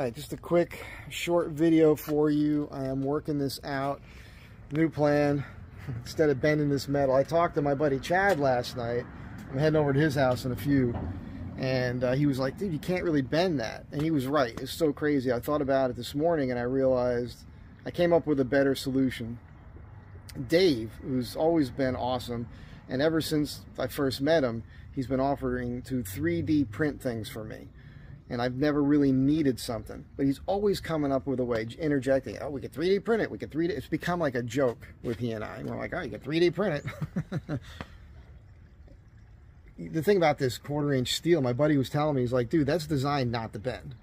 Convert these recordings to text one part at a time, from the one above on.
Alright, just a quick short video for you. I am working this out. New plan. Instead of bending this metal, I talked to my buddy Chad last night. I'm heading over to his house in a few, and he was like, dude, you can't really bend that. And he was right. It's so crazy. I thought about it this morning and I realized I came up with a better solution. Dave, who's always been awesome, and ever since I first met him, he's been offering to 3D print things for me. And I've never really needed something, but he's always coming up with a way, interjecting, oh, we could 3D print it, we could 3D, it's become like a joke with he and I. And we're like, oh, you can 3D print it. The thing about this 1/4-inch steel, my buddy was telling me, he's like, dude, that's designed not to bend.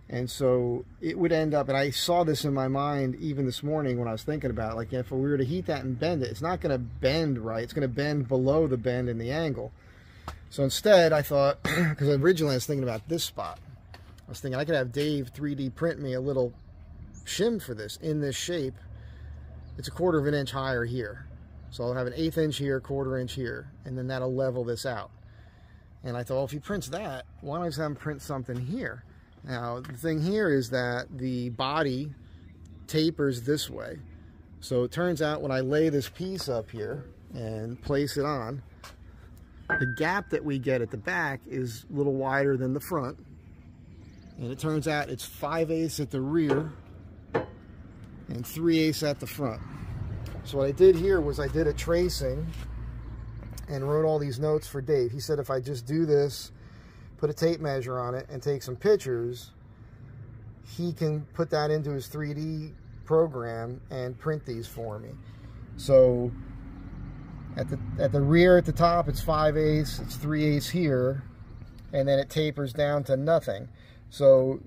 And so it would end up, and I saw this in my mind even this morning when I was thinking about it, like if we were to heat that and bend it, it's not going to bend right, it's going to bend below the bend in the angle. So instead, I thought, because originally I was thinking about this spot, I was thinking I could have Dave 3D print me a little shim for this in this shape. It's a 1/4 of an inch higher here. So I'll have an 1/8 inch here, 1/4 inch here, and then that'll level this out. And I thought, well, if he prints that, why don't I just have him print something here? Now, the thing here is that the body tapers this way. So it turns out when I lay this piece up here and place it on, the gap that we get at the back is a little wider than the front. And it turns out it's 5/8 at the rear and 3/8 at the front. So what I did here was I did a tracing and wrote all these notes for Dave. He said if I just do this, put a tape measure on it and take some pictures, he can put that into his 3D program and print these for me. So at the rear at the top, it's 5/8, it's 3/8 here, and then it tapers down to nothing. So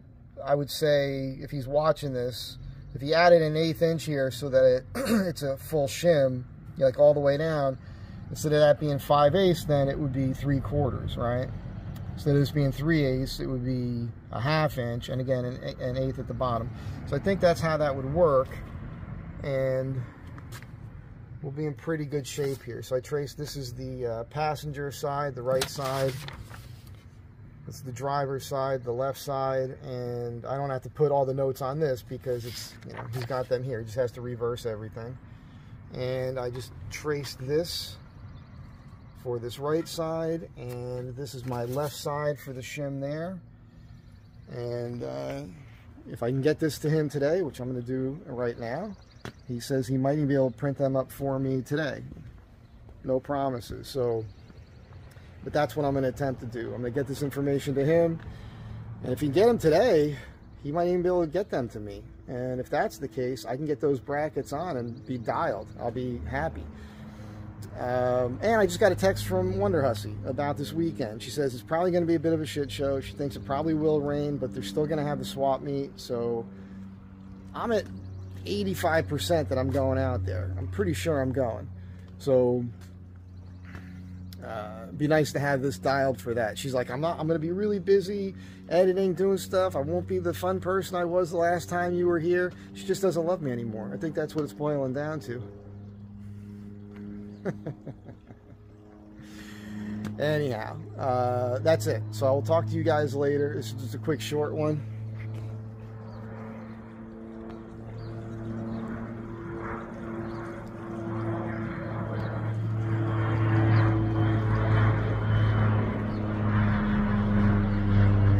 I would say if he's watching this, if he added an 1/8 inch here so that it's a full shim, like all the way down, instead of that being 5/8, then it would be 3/4, right? Instead of this being 3/8, it would be a 1/2 inch, and again, an 1/8 at the bottom. So I think that's how that would work, and we'll be in pretty good shape here. So I traced, this is the passenger side, the right side. It's the driver's side, the left side, and I don't have to put all the notes on this because it's, you know, he's got them here. He just has to reverse everything. And I just traced this for this right side, and this is my left side for the shim there. And if I can get this to him today, which I'm going to do right now, he says he might even be able to print them up for me today. No promises. So, but that's what I'm going to attempt to do. I'm going to get this information to him, and if he can get them today, he might even be able to get them to me. And if that's the case, I can get those brackets on and be dialed. I'll be happy. And I just got a text from Wonder Hussy about this weekend. She says it's probably going to be a bit of a shit show. She thinks it probably will rain, but they're still going to have the swap meet. So I'm at 85% that I'm going out there. I'm pretty sure I'm going. So it'd be nice to have this dialed for that. She's like, I'm going to be really busy editing, doing stuff. I won't be the fun person I was the last time you were here. She just doesn't love me anymore. I think that's what it's boiling down to. Anyhow, that's it. So I will talk to you guys later. This is just a quick short one.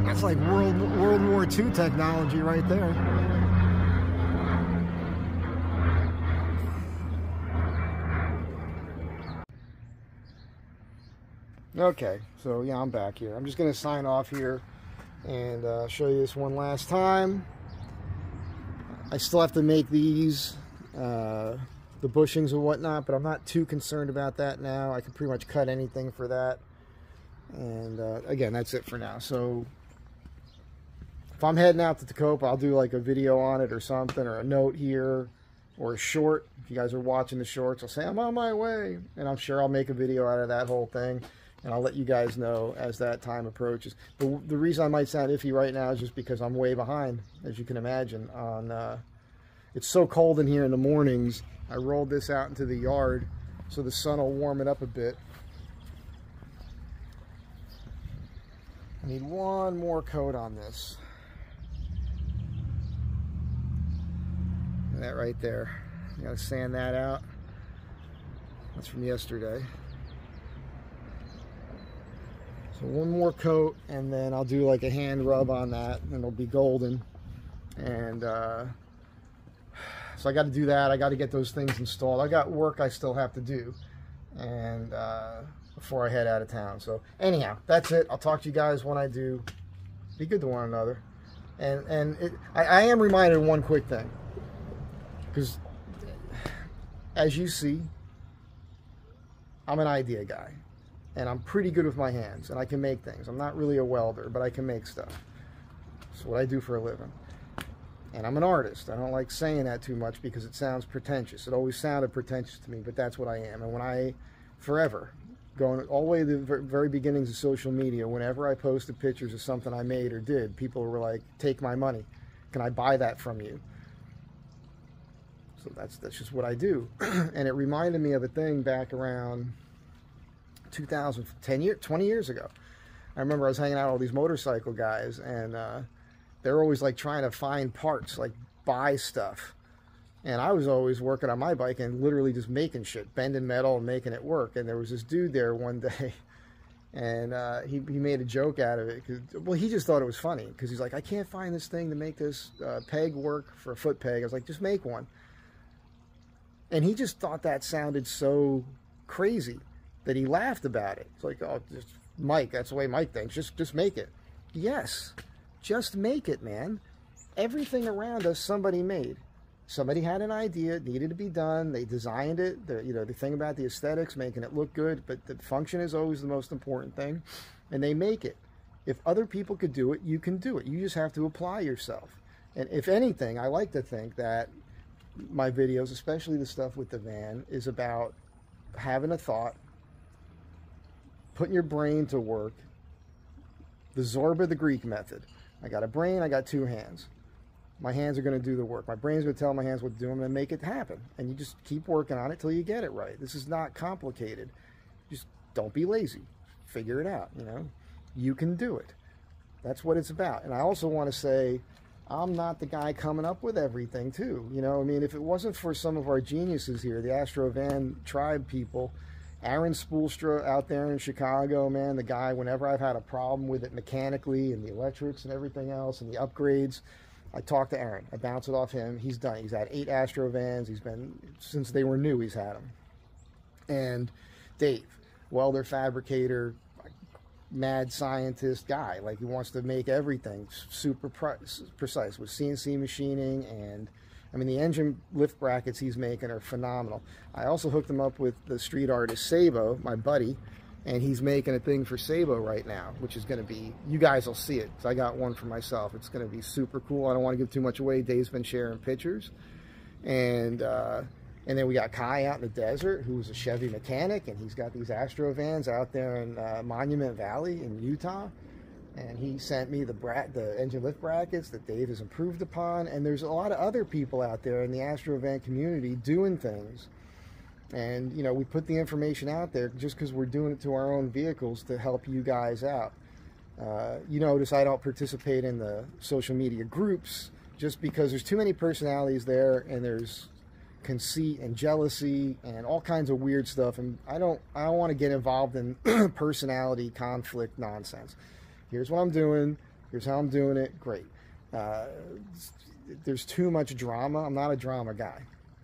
That's like World War II technology right there. Okay, so yeah, I'm back here. I'm just going to sign off here and show you this one last time. I still have to make these, the bushings and whatnot, but I'm not too concerned about that now. I can pretty much cut anything for that. And again, that's it for now. So if I'm heading out to Tacopa, I'll do like a video on it or something, or a note here, or a short. If you guys are watching the shorts, I'll say I'm on my way, and I'm sure I'll make a video out of that whole thing. And I'll let you guys know as that time approaches. But the reason I might sound iffy right now is just because I'm way behind, as you can imagine. It's so cold in here in the mornings. I rolled this out into the yard so the sun will warm it up a bit. I need one more coat on this. that right there. I gotta sand that out. That's from yesterday. So one more coat, and then I'll do like a hand rub on that, and it'll be golden. And so I got to do that. I got to get those things installed. I got work I still have to do, and before I head out of town. So anyhow, that's it. I'll talk to you guys when I do. Be good to one another. And I am reminded of one quick thing, because as you see, I'm an idea guy, and I'm pretty good with my hands, and I can make things. I'm not really a welder, but I can make stuff. That's what I do for a living. And I'm an artist. I don't like saying that too much because it sounds pretentious. It always sounded pretentious to me, but that's what I am. And when I, forever, going all the way to the very beginnings of social media, whenever I posted pictures of something I made or did, people were like, take my money. Can I buy that from you? So that's just what I do. And it reminded me of a thing back around 20 years ago. I remember I was hanging out with all these motorcycle guys, and they're always like trying to find parts, like buy stuff. And I was always working on my bike and literally just making shit, bending metal and making it work. And there was this dude there one day, and he made a joke out of it. Well, he just thought it was funny, because he's like, I can't find this thing to make this peg work for a foot peg. I was like, just make one. And he just thought that sounded so crazy that he laughed about it. It's like, oh, just Mike, that's the way Mike thinks. Just make it. Yes, just make it, man. Everything around us, somebody made. Somebody had an idea, it needed to be done. They designed it. The thing about the aesthetics, making it look good, but the function is always the most important thing. And they make it. If other people could do it, you can do it. You just have to apply yourself. And if anything, I like to think that my videos, especially the stuff with the van, is about having a thought, putting your brain to work, the Zorba the Greek method. I got a brain, I got two hands. My hands are going to do the work. My brain's going to tell my hands what to do. I'm going to make it happen. And you just keep working on it till you get it right. This is not complicated. Just don't be lazy. Figure it out, you know. You can do it. That's what it's about. And I also want to say, I'm not the guy coming up with everything, too. You know, I mean, if it wasn't for some of our geniuses here, the Astrovan tribe people, Aaron Spoolstra out there in Chicago, man, the guy, whenever I've had a problem with it mechanically and the electrics and everything else and the upgrades, I talk to Aaron. I bounce it off him. He's done. He's had 8 Astrovans. He's been, since they were new, he's had them. And Dave, welder, fabricator, mad scientist guy. Like, he wants to make everything super precise with CNC machining. And I mean, the engine lift brackets he's making are phenomenal. I also hooked him up with the street artist Sabo, my buddy, and he's making a thing for Sabo right now, which is going to be, you guys will see it, because I got one for myself. It's going to be super cool. I don't want to give too much away. Dave's been sharing pictures. And then we got Kai out in the desert, who's a Chevy mechanic, and he's got these Astrovans out there in Monument Valley in Utah. And he sent me the engine lift brackets that Dave has improved upon. And there's a lot of other people out there in the Astrovan community doing things. And, you know, we put the information out there just because we're doing it to our own vehicles to help you guys out. You notice I don't participate in the social media groups just because there's too many personalities there, and there's conceit and jealousy and all kinds of weird stuff. And I don't want to get involved in personality conflict nonsense. Here's what I'm doing. Here's how I'm doing it. Great. There's too much drama. I'm not a drama guy.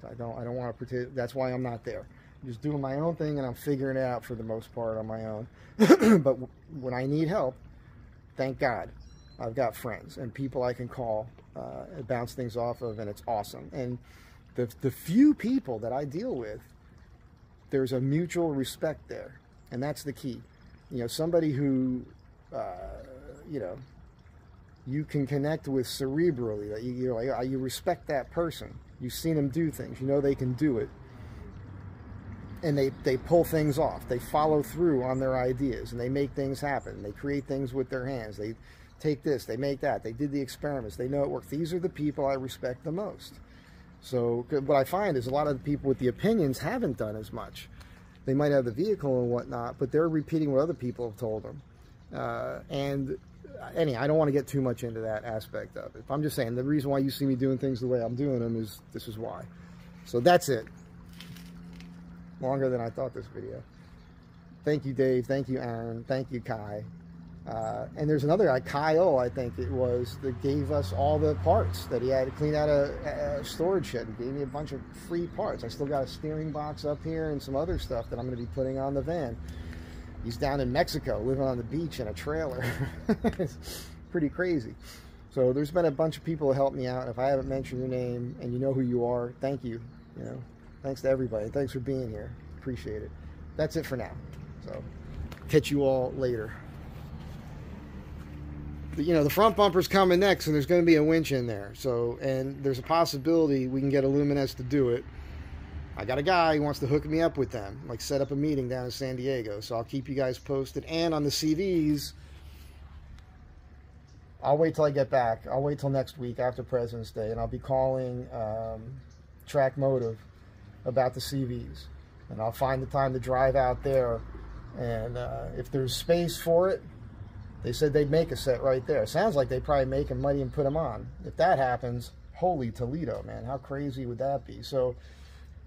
I don't want to pretend. That's why I'm not there. I'm just doing my own thing, and I'm figuring it out for the most part on my own. But when I need help, thank God, I've got friends and people I can call and bounce things off of, and it's awesome. And the few people that I deal with, there's a mutual respect there, and that's the key. You know, somebody who you know, you can connect with cerebrally, that you respect that person. You've seen them do things. You know they can do it. And they pull things off. They follow through on their ideas, and they make things happen. They create things with their hands. They take this, they make that. They did the experiments. They know it worked. These are the people I respect the most. So what I find is a lot of the people with the opinions haven't done as much. They might have the vehicle and whatnot, but they're repeating what other people have told them. And anyhow, I don't want to get too much into that aspect of it. I'm just saying the reason why you see me doing things the way I'm doing them is this is why. So that's it. Longer than I thought this video. Thank you, Dave. Thank you, Aaron. Thank you, Kai. And there's another guy, Kyle, I think it was, that gave us all the parts that he had to clean out a storage shed. He gave me a bunch of free parts. I still got a steering box up here and some other stuff that I'm going to be putting on the van. He's down in Mexico, living on the beach in a trailer. It's pretty crazy. So there's been a bunch of people who helped me out. If I haven't mentioned your name and you know who you are, thank you. You know, thanks to everybody. Thanks for being here. Appreciate it. That's it for now. So catch you all later. You know, the front bumper's coming next, and there's going to be a winch in there. So, and there's a possibility we can get Illuminous to do it. I got a guy who wants to hook me up with them, like set up a meeting down in San Diego. So I'll keep you guys posted. And on the CVs, I'll wait till I get back. I'll wait till next week after President's Day, and I'll be calling Track Motive about the CVs. And I'll find the time to drive out there. And if there's space for it, they said they'd make a set right there. Sounds like they probably make and might even put them on. If that happens, holy Toledo, man. How crazy would that be? So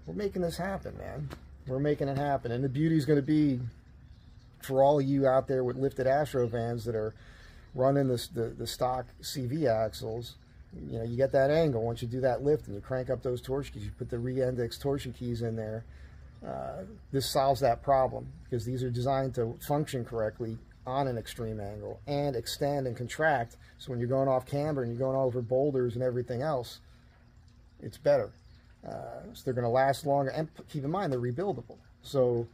we're making this happen, man. We're making it happen. And the beauty's going to be for all of you out there with lifted Astro vans that are running the stock CV axles. You know, you get that angle. Once you do that lift and you crank up those torsion keys, you put the re-index torsion keys in there. This solves that problem because these are designed to function correctly on an extreme angle and extend and contract, so when you're going off camber and you're going over boulders and everything else, it's better. So they're going to last longer, and keep in mind they're rebuildable. So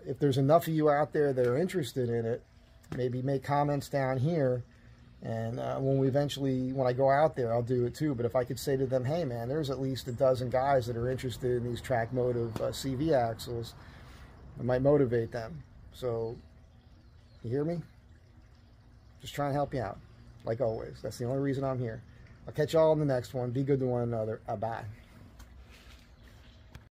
if there's enough of you out there that are interested in it, maybe make comments down here, and when I go out there, I'll do it too. But if I could say to them, hey man, there's at least a dozen guys that are interested in these Track Motive CV axles, it might motivate them. So you hear me? Just trying to help you out, like always. That's the only reason I'm here. I'll catch y'all in the next one. Be good to one another. Bye.